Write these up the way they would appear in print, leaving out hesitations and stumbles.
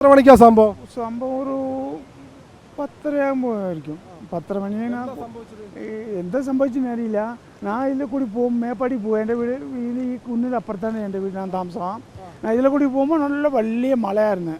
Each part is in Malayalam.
എത്ര മണിക്കാ സംഭവം? സംഭവം ഒരു 10:30 10:30 മണി. എന്താ സംഭവിച്ചെന്ന് അറിയില്ല. ഞാൻ ഇതിൽ കൂടി പോകും, മേപ്പാടി പോകും. എൻ്റെ വീട് ഈ കുന്നിൻ്റെ അപ്പുറത്താണ് എൻ്റെ വീട്, ഞാൻ താമസം. ഞാൻ ഇതിൽ കൂടി പോകുമ്പോൾ നല്ല വലിയ മലയായിരുന്നു.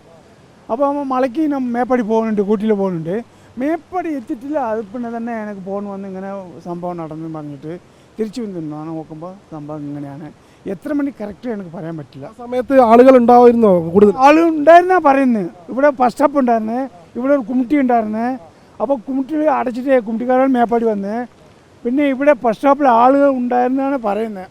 അപ്പോൾ മലയ്ക്ക് ഞാൻ മേപ്പാടി പോകുന്നുണ്ട്, കൂട്ടിൽ പോകുന്നുണ്ട്. മേപ്പാടി എത്തിയിട്ടില്ല. അത് പിന്നെ തന്നെ എനിക്ക് ഫോൺ വന്ന് ഇങ്ങനെ സംഭവം നടന്നു പറഞ്ഞിട്ട് തിരിച്ചു വന്നിരുന്നു. നോക്കുമ്പോൾ സംഭവം ഇങ്ങനെയാണ്. എത്ര മണി കറക്റ്റ് എനിക്ക് പറയാൻ പറ്റില്ല. ആ സമയത്ത് ആളുകൾ ഉണ്ടായിരുന്നോ? കൂടുതൽ ആളുകൾ ഉണ്ടായിരുന്നാ പറയുന്നത്. ഇവിടെ ബസ് സ്റ്റോപ്പ് ഉണ്ടായിരുന്നു, ഇവിടെ ഒരു കുമിറ്റി ഉണ്ടായിരുന്നു. അപ്പോൾ കുമിറ്റി അടച്ചിട്ട് കുമിറ്റിക്കാരൻ മേപ്പാടി വന്ന്. പിന്നെ ഇവിടെ ബസ് സ്റ്റോപ്പിൽ ആളുകൾ ഉണ്ടായിരുന്നാണ് പറയുന്നത്.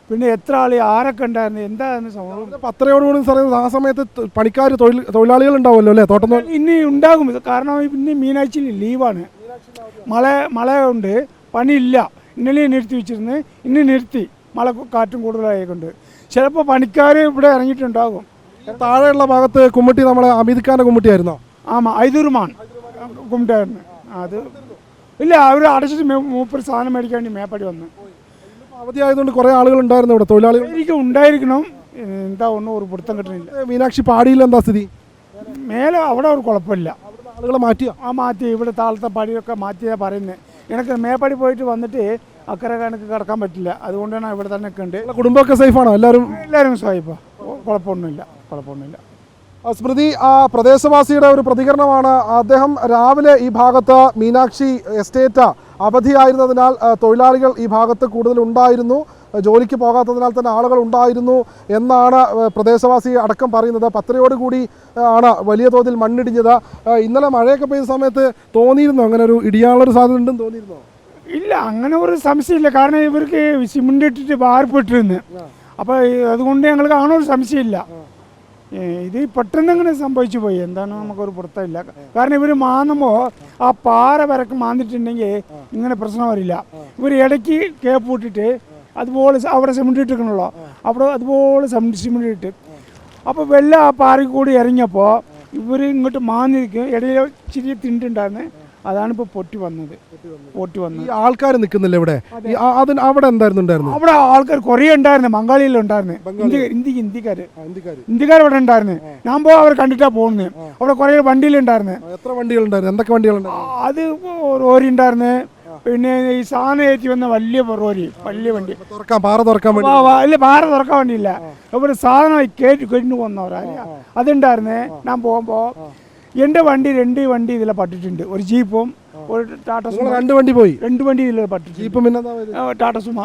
പിന്നെ എത്ര ആൾ ആരൊക്കെ ഉണ്ടായിരുന്നു, എന്തായിരുന്നു സംഭവം? 10:30 സാറേ, ആ സമയത്ത് പണിക്കാർ തൊഴിലാളികൾ ഉണ്ടാവുമല്ലോ അല്ലേ തോട്ടം? ഇനി ഉണ്ടാകും. കാരണം ഇന്ന് മീനാഴ്ച ലീവാണ്, മഴ ഉണ്ട്, പണിയില്ല. ഇന്നലെ നിർത്തി വെച്ചിരുന്ന്, ഇന്ന് നിർത്തി. മഴ കാറ്റും കൂടുതലായിക്കൊണ്ട് ചിലപ്പോൾ പണിക്കാർ ഇവിടെ ഇറങ്ങിയിട്ടുണ്ടാകും. താഴെയുള്ള ഭാഗത്ത് കുമ്മിട്ടി നമ്മളെ അമീദ് ഖാൻ്റെ കുമ്മിട്ടിയായിരുന്നോ? ആമാം, ഐദൂർമാൻ കുമ്മിട്ടായിരുന്നു. അത് ഇല്ല, അവർ അടച്ചിട്ട് മൂപ്പർ സാധനം മേടിക്കാൻ വേണ്ടി മേപ്പാടി വന്നു. അവധി ആയതുകൊണ്ട് കുറേ ആളുകൾ ഉണ്ടായിരുന്നു ഇവിടെ, തൊഴിലാളികൾ. എനിക്ക് ഉണ്ടായിരിക്കണം, എന്താ ഒന്നും ഒരു പിടുത്തം കിട്ടണില്ല. മീനാക്ഷി പാടിയിൽ എന്താ സ്ഥിതി? മേലെ അവിടെ ഒരു കുഴപ്പമില്ല. ആളുകളെ മാറ്റിയോ? മാറ്റി. ഇവിടെ താഴത്തെ പടിയൊക്കെ മാറ്റിയാൽ പറയുന്നത്. എനിക്ക് മേപ്പാടി പോയിട്ട് വന്നിട്ട് അക്കരെ കണക്ക് കിടക്കാൻ പറ്റില്ല. അതുകൊണ്ടാണ് ഇവിടെ തന്നെ ഒക്കെ ഉണ്ട്. കുടുംബമൊക്കെ സേഫാണോ? എല്ലാവരും സേഫാ, കുഴപ്പമൊന്നുമില്ല. സ്മൃതി, ആ പ്രദേശവാസിയുടെ ഒരു പ്രതികരണമാണ്. അദ്ദേഹം രാവിലെ ഈ ഭാഗത്ത് മീനാക്ഷി എസ്റ്റേറ്റ് അവധിയായിരുന്നതിനാൽ തൊഴിലാളികൾ ഈ ഭാഗത്ത് കൂടുതൽ ഉണ്ടായിരുന്നു, ജോലിക്ക് പോകാത്തതിനാൽ തന്നെ ആളുകൾ ഉണ്ടായിരുന്നു എന്നാണ് പ്രദേശവാസി അടക്കം പറയുന്നത്. 10:30 കൂടി ആണ് വലിയ തോതിൽ മണ്ണിടിഞ്ഞത്. ഇന്നലെ മഴയൊക്കെ പെയ്ത സമയത്ത് തോന്നിയിരുന്നോ അങ്ങനെ ഒരു ഇടിയാനുള്ളൊരു സാധ്യത ഉണ്ടെന്ന് തോന്നിയിരുന്നോ? ഇല്ല, അങ്ങനെ ഒരു സംശയമില്ല. കാരണം ഇവർക്ക് സിമെൻ്റ് ഇട്ടിട്ട് വാർപ്പിട്ടിരുന്നു. അപ്പോൾ അതുകൊണ്ട് ഞങ്ങൾക്ക് അങ്ങനെ ഒരു സംശയമില്ല. ഇത് പെട്ടെന്ന് ഇങ്ങനെ സംഭവിച്ചു പോയി. എന്താണ് നമുക്കൊരു പുറത്തില്ല. കാരണം ഇവർ മാന്നുമ്പോൾ ആ പാറ വരക്ക് മാന്നിട്ടുണ്ടെങ്കിൽ ഇങ്ങനെ പ്രശ്നം വരില്ല. ഇവർ ഇടയ്ക്ക് കേപ്പ് ഇട്ടിട്ട് അതുപോലെ അവിടെ സിമെൻ്റ് ഇട്ടിരിക്കണല്ലോ, അവിടെ അതുപോലെ സിമെൻ്റ് ഇട്ട്. അപ്പോൾ വെള്ളം ആ പാറയ്ക്ക് കൂടി ഇറങ്ങിയപ്പോൾ ഇവർ ഇങ്ങോട്ട് മാന്നിരിക്കും. ഇടയിൽ ചെറിയ തിണ്ടുണ്ടായിരുന്നു, അതാണ് ഇപ്പോൾ പൊട്ടി വന്നത്. ആൾക്കാർ നിൽക്കുന്നില്ല ഇവിടെ. അവിടെ എന്തായിരുന്നു? അവിടെ ആൾക്കാർ കുറേ ഉണ്ടായിരുന്നു. ബംഗാളിയിലുണ്ടായിരുന്നു, ഇന്ത്യക്കാർ ഇവിടെ ഉണ്ടായിരുന്നു. ഞാൻ അവർ കണ്ടിട്ടാ പോകുന്നത്. അവിടെ കുറേ വണ്ടിയിലുണ്ടായിരുന്നു. എത്ര വണ്ടികളുണ്ടായിരുന്നു? എന്തൊക്കെ വണ്ടികളുണ്ടായിരുന്നു? അത് ലോറി ഉണ്ടായിരുന്നു, പിന്നെ ഈ സാധനം ഏറ്റി വന്ന വലിയ ലോറി, വലിയ വണ്ടി. പാറ തുറക്കാൻ ഇല്ല, പാറ തുറക്കാൻ വേണ്ടിയില്ല. ഇവിടെ സാധനം കെട്ടിന് പോകുന്നവരാ അതുണ്ടായിരുന്നേ. ഞാൻ പോകുമ്പോൾ എൻ്റെ വണ്ടി 2 വണ്ടി ഇതിലെ പട്ടിട്ടുണ്ട്. ഒരു ജീപ്പും ഒരു ടാറ്റ സുമ. 2 വണ്ടി പോയി? 2 വണ്ടി ഇതിലെ പട്ടിട്ടുണ്ട്. ജീപ്പും പിന്നെ ടാറ്റ സുമ.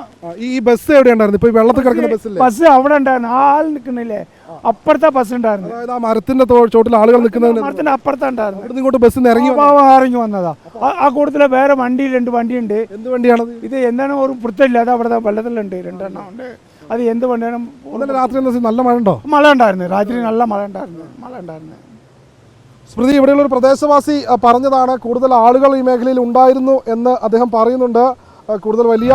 ഈ ബസ് എവിടെ ഉണ്ടായിരുന്നു? ഇപ്പൊ വെള്ളത്തിൽ കിടക്കുന്ന ബസ് അവിടെ ഉണ്ടായിരുന്നു. ആൾ നിൽക്കുന്നില്ലേ, അപ്പുറത്തെ ബസ് ഉണ്ടായിരുന്നു. മരത്തിന്റെ ചോട്ടിൽ ആളുകൾ നിൽക്കുന്നത് മരത്തിന്റെ അപ്പുറത്തുണ്ടായിരുന്നു. ഇങ്ങോട്ട് ബസ് ഇറങ്ങി വന്നതാ. ആ കൂട്ടത്തിലെ വേറെ വണ്ടി 2 വണ്ടിയുണ്ട്. എന്ത് വണ്ടിയാണ് ഇത്? എന്താണ് ഒരു വൃത്തമില്ല. അത് അവിടെ വെള്ളത്തിലുണ്ട്, 2 എണ്ണം ഉണ്ട്. അത് എന്ത് വണ്ടിയാണ്? രാത്രി നല്ല മഴ ഉണ്ടോ? മഴ ഉണ്ടായിരുന്നു, രാത്രി നല്ല മഴ ഉണ്ടായിരുന്നു. സ്മൃതി, ഇവിടെയുള്ള ഒരു പ്രദേശവാസി പറഞ്ഞതാണ്. കൂടുതൽ ആളുകൾ ഈ മേഖലയിൽ ഉണ്ടായിരുന്നു എന്ന് അദ്ദേഹം പറയുന്നുണ്ട്. കൂടുതൽ വലിയ